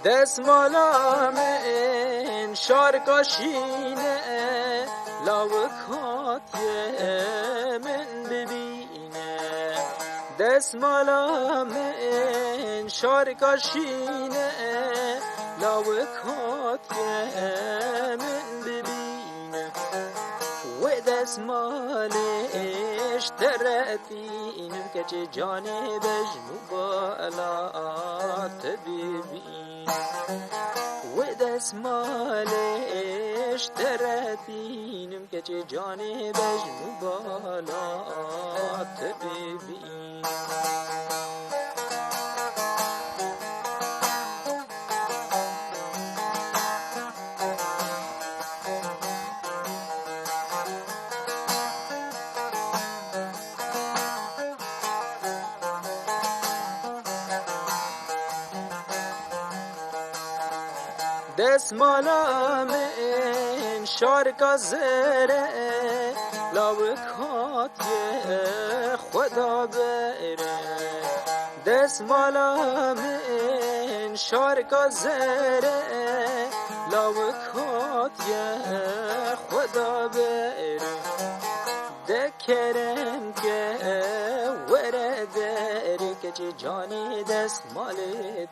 دستمالا من شارکاشینه لاوکات من ببینه دستمالا من شارکاشینه لاوکات من ببینه و دستمالش ترتینم که چه جانبش مبالات ببین و دستمالش ترتینم که چه جانبش مبالات ببین دستمالا من شارکا زره لاوکات خدا بره دستمالا من شارکا زره لاوکات خدا بره دکرم که ورده که چه جانی دستمالتی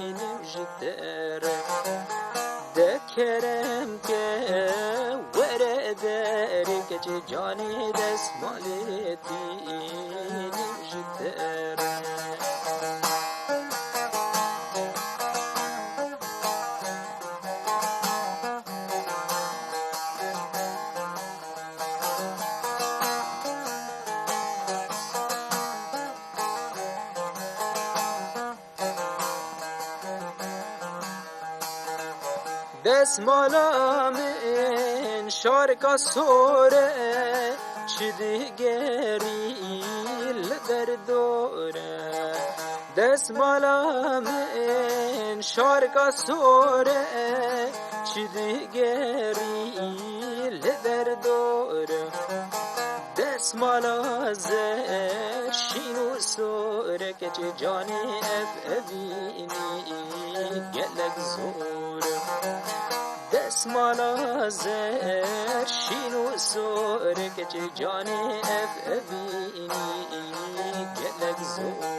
نمجدر دکرم که ورده که چه جانی دستمالتی نمجدر دستمالا من شارکا سوره چی دیگری لدر دوره دستمالا من شارکا سوره چی دیگری لدر دوره دستمالا زر شینو سوره که چه جانی افبینی گلک زوره دستمالا زر شینو سوره که چه جانی افبینی گلک زوره